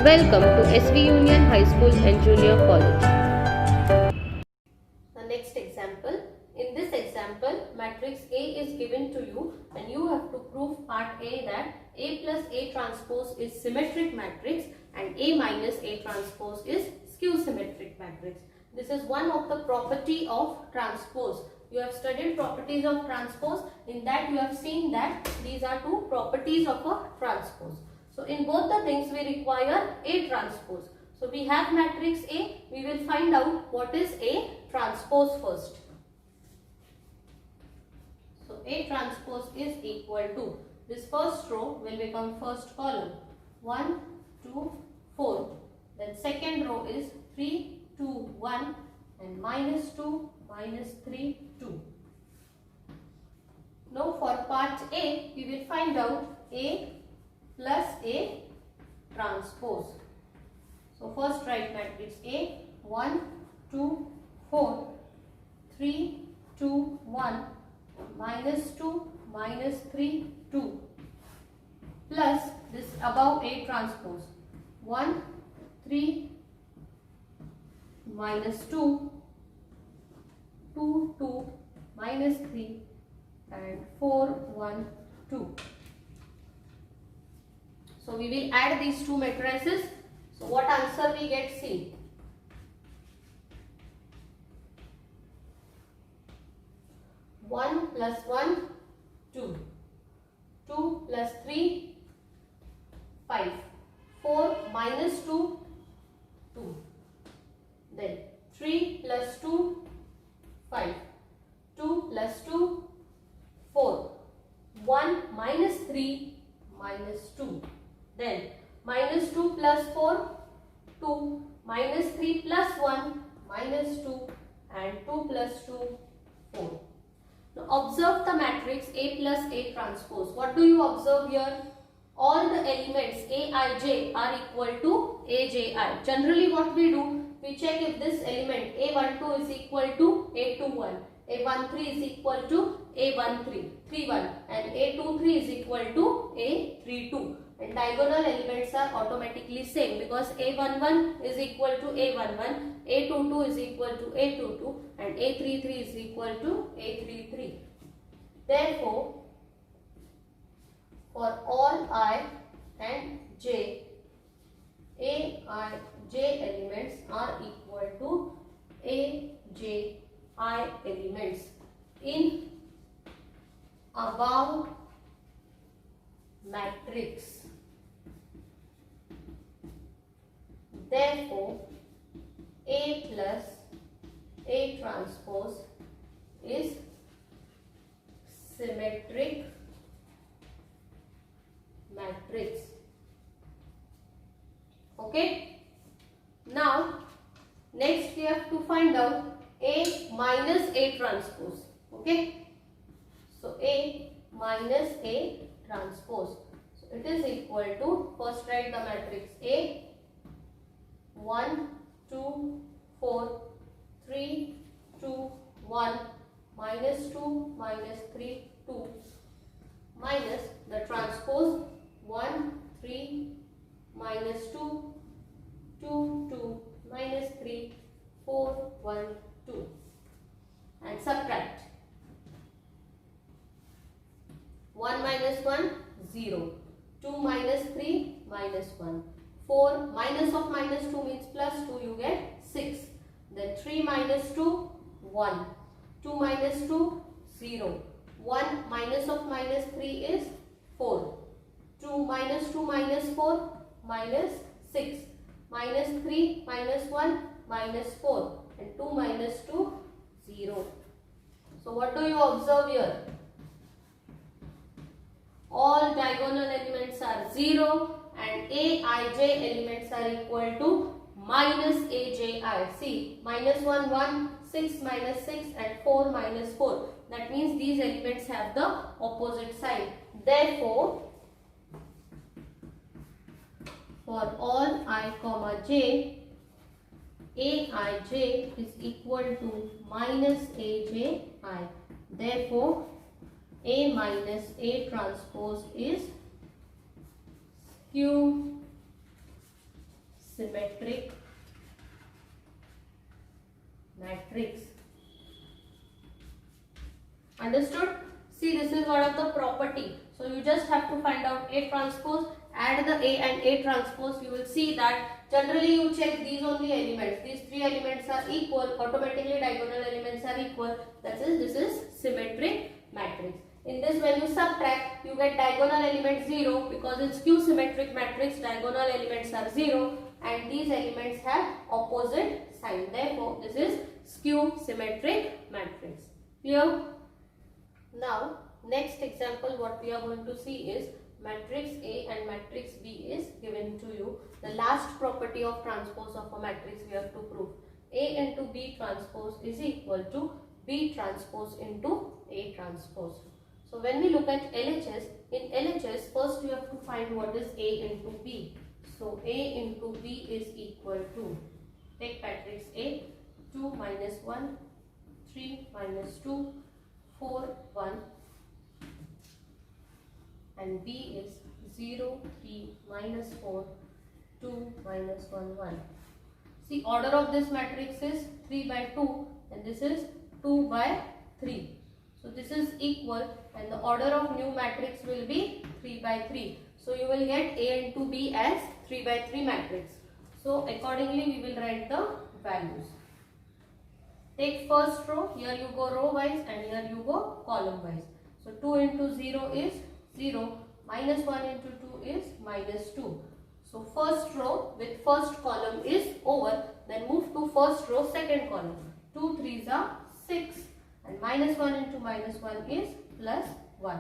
Welcome to SV Union High School and Junior College. The next example. In this example, matrix A is given to you and you have to prove part A that A plus A transpose is symmetric matrix and A minus A transpose is skew symmetric matrix. This is one of the property of transpose. You have studied properties of transpose. In that you have seen that these are two properties of a transpose. So in both the things we require A transpose. So we have matrix A. We will find out what is A transpose first. So A transpose is equal to, this first row will become first column, 1, 2, 4. Then second row is 3, 2, 1 and minus 2, minus 3, 2. Now for part A, we will find out A plus A transpose. So first write matrix A, 1, 2, 4, 3, 2, 1, minus 2, minus 3, 2, plus this above A transpose, 1, 3, minus 2, 2, 2, minus 3 and 4, 1, 2. So we will add these two matrices. So what answer we get? See. 1 plus 1, 2. 2 plus 3, 5. 4 minus 2, 2. Then 3 plus 2, 5. 2 plus 2, 4. 1 minus 3, minus 2. Then minus 2 plus 4, 2. Minus 3 plus 1, minus 2. And 2 plus 2, 4. Now observe the matrix A plus A transpose. What do you observe here? All the elements Aij are equal to Aji. Generally what we do? We check if this element A12 is equal to A21. A13 is equal to A31 and A23 is equal to A32. And diagonal elements are automatically same because A11 is equal to A11, A22 is equal to A22 and A33 is equal to A33. Therefore, for all I and J, Aij elements are equal to Aji elements in above matrix. Therefore, A plus A transpose is symmetric matrix. Okay. Now, next we have to find out A minus A transpose. Okay. So, A minus A transpose. So, it is equal to, first write the matrix A, 1, 2, 4, 3, 2, 1, minus 2, minus 3, 2, minus the transpose 1, 3, minus 2, 2, 2, minus 3, 4, 1, 2 and subtract. 1 minus 1, 0. 2 minus 3, minus 1. 4 minus of minus 2 means plus 2, you get 6. Then 3 minus 2, 1. 2 minus 2, 0. 1 minus of minus 3 is 4. 2 minus 2 minus 4, minus 6. Minus 3 minus 1, minus 4. And 2 minus 2, 0. So what do you observe here? All diagonal elements are 0 and Aij elements are equal to minus Aji. See, minus 1, 1, 6 minus 6 and 4 minus 4. That means these elements have the opposite sign. Therefore, for all I comma j, Aij is equal to minus Aji. Therefore, A minus A transpose is skew symmetric matrix. Understood? See, this is one of the property. So you just have to find out A transpose, add the A and A transpose. You will see that generally you check these only elements. These three elements are equal. Automatically diagonal elements are equal. That is, this is symmetric matrix. In this, when you subtract, you get diagonal element 0 because it's skew symmetric matrix. Diagonal elements are 0 and these elements have opposite sign. Therefore, this is skew symmetric matrix. Clear? Now, next example what we are going to see is matrix A and matrix B is given to you. The last property of transpose of a matrix we have to prove. A into B transpose is equal to B transpose into A transpose. So when we look at LHS, in LHS first we have to find what is A into B. So A into B is equal to, take matrix A, 2 minus 1, 3 minus 2, 4, 1 and B is 0, 3, minus 4, 2, minus 1, 1. See, order of this matrix is 3 by 2 and this is 2 by 3. So this is equal and the order of new matrix will be 3 by 3. So you will get A into B as 3 by 3 matrix. So accordingly we will write the values. Take first row, here you go row wise and here you go column wise. So 2 into 0 is 0, minus 1 into 2 is minus 2. So first row with first column is over, then move to first row second column. 2 3s are 6 and minus 1 into minus 1 is plus 1.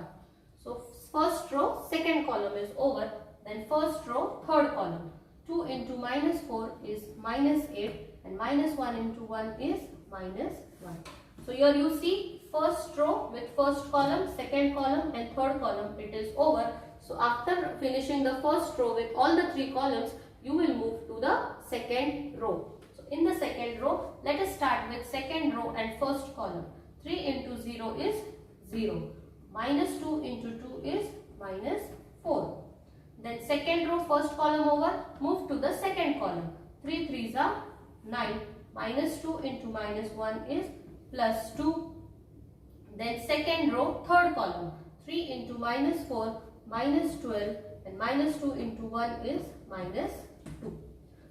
So first row second column is over, then first row third column. 2 into minus 4 is minus 8 and minus 1 into 1 is minus 1. So here you see first row with first column, second column and third column it is over. So after finishing the first row with all the three columns, you will move to the second row. So in the second row, let us start with second row and first column. 3 into 0 is 0. Minus 2 into 2 is minus 4. Then second row first column over, move to the second column. 3 3s are 9. Minus 2 into minus 1 is plus 2. Then second row third column. 3 into minus 4 minus 12 and minus 2 into 1 is minus 2.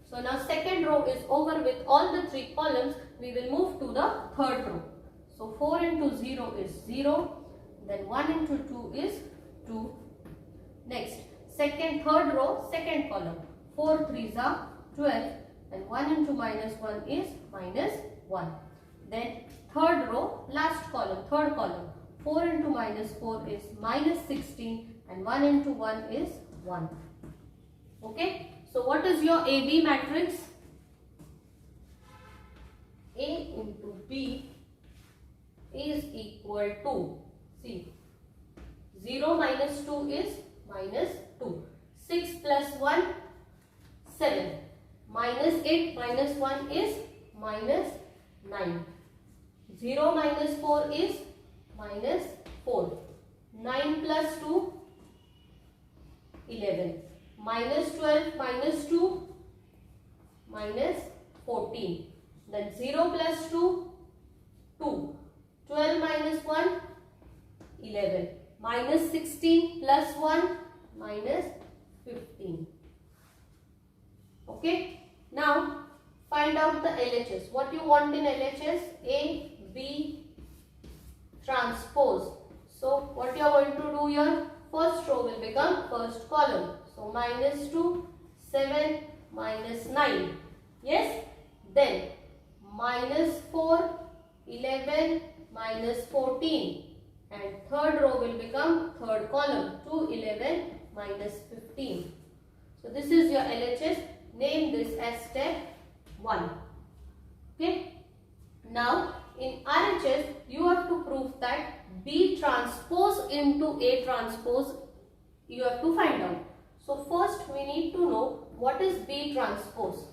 So now second row is over with all the three columns. We will move to the third row. So 4 into 0 is 0. Then 1 into 2 is 2. Next, third row, second column. 4 3s are 12 and 1 into minus 1 is minus 1. Then third row, last column, third column. 4 into minus 4 is minus 16 and 1 into 1 is 1. Okay. So what is your AB matrix? A into B is equal to, see, 0 minus 2 is minus 2. 6 plus 1, 7. Minus 8 minus 1 is minus 9. 0 minus 4 is minus 4. 9 plus 2, 11. Minus 12 minus 2, minus 14. Then 0 plus 2, 2. 12 minus 1, 11. Minus 16 plus 1, minus 15. Okay. Now find out the LHS. What you want in LHS? A, B, transpose. So what you are going to do here? First row will become first column. So minus 2, 7, minus 9. Yes. Then minus 4, 11, minus 14. And third row will become third column. 2, 11, minus 15. So this is your LHS. Name this as step 1. Okay. Now in RHS you have to prove that B transpose into A transpose you have to find out. So first we need to know what is B transpose.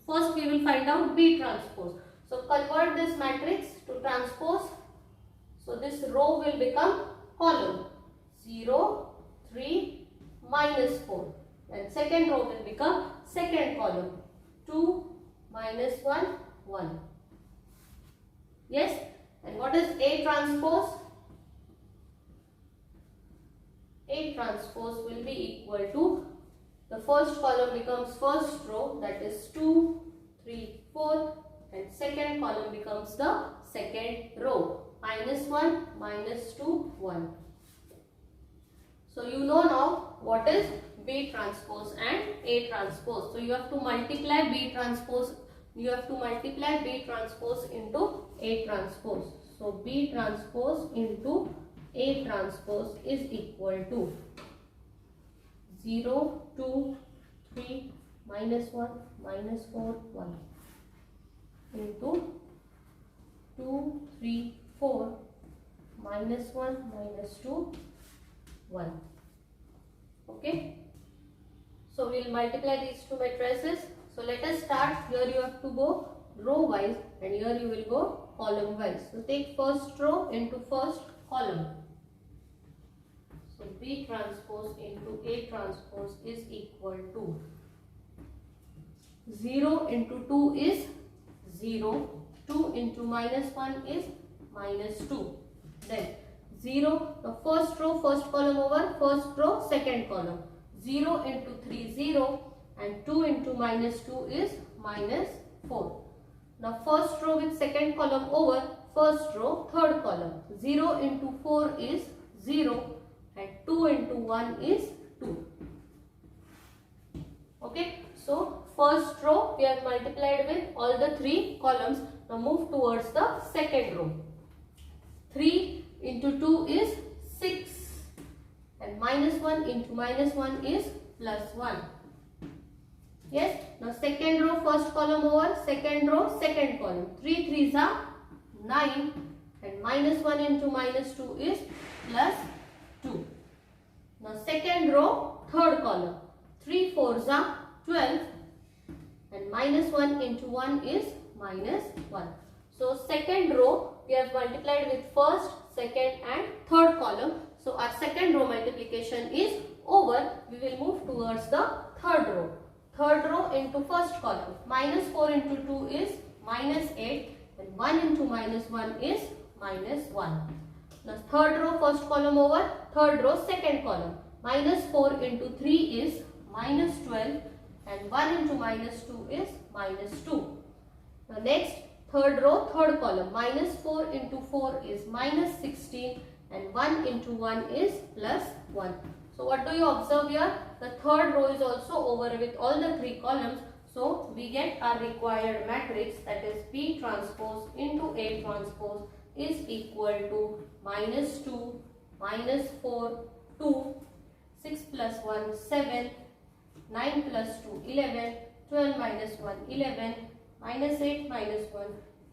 First we will find out B transpose. So convert this matrix to transpose. So this row will become column. 0, 3, minus 4. And second row will become second column. 2 minus 1, 1. Yes? And what is A transpose? A transpose will be equal to, the first column becomes first row, that is 2, 3, 4, and second column becomes the second row. Minus 1, minus 2, 1. So you know now what is B transpose and A transpose. So you have to multiply B transpose. You have to multiply B transpose into A transpose. So B transpose into A transpose is equal to 0, 2, 3, minus 1, minus 4, 1 into 2, 3, 4, minus 1, minus 2, 1. Okay. So we will multiply these two matrices. So let us start. Here you have to go row wise and here you will go column wise. So take first row into first column. So B transpose into A transpose is equal to 0 into 2 is 0. 2 into minus 1 is minus 2. Then 0, the first row, first column over, first row, second column. 0 into 3, 0, and 2 into minus 2 is minus 4. Now first row with second column over, first row, third column. 0 into 4 is 0, and 2 into 1 is 2. Okay, so first row we have multiplied with all the three columns. Now move towards the second row. 3 into 2 is 6, and minus 1 into minus 1 is plus 1. Yes, now second row, first column over, second row, second column. 3 3s are 9, and minus 1 into minus 2 is plus 2. Now second row, third column. 3 4s are 12, and minus 1 into 1 is minus 1. So second row we have multiplied with first, second and third column. So our second row multiplication is over. We will move towards the third row. Third row into first column. Minus 4 into 2 is minus 8, and 1 into minus 1 is minus 1. Now third row, first column over, third row, second column. Minus 4 into 3 is minus 12, and 1 into minus 2 is minus 2. Now next, third row, third column. Minus 4 into 4 is minus 16, and 1 into 1 is plus 1. So what do you observe here? The third row is also over with all the three columns. So we get our required matrix, that is B transpose into A transpose is equal to minus 2, minus 4, 2, 6 plus 1, 7, 9 plus 2, 11, 12 minus 1, 11, minus 8 minus 1,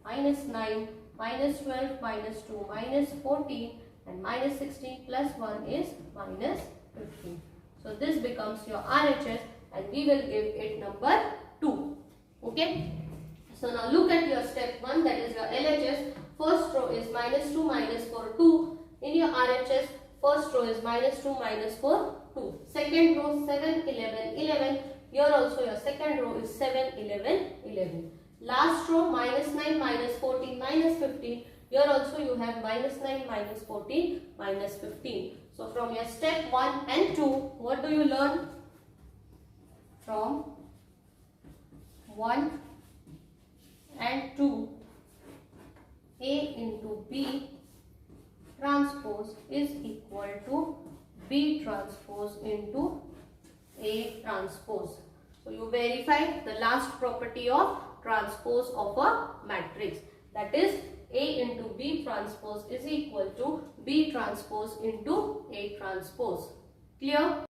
minus 9, minus 12, minus 2, minus 14, and minus 16 plus 1 is minus 15. So this becomes your RHS, and we will give it number 2. Okay. So now look at your step 1, that is your LHS. First row is minus 2, minus 4, 2. In your RHS, first row is minus 2, minus 4, 2. Second row 7, 11, 11. Here also your second row is 7, 11, 11. Last row minus 9, minus 14, minus 15. Here also you have minus 9, minus 14, minus 15. So from your step 1 and 2, what do you learn? From 1 and 2, A into B transpose is equal to B transpose into A transpose. So you verify the last property of transpose of a matrix, that is A into B transpose is equal to B transpose into A transpose. Clear?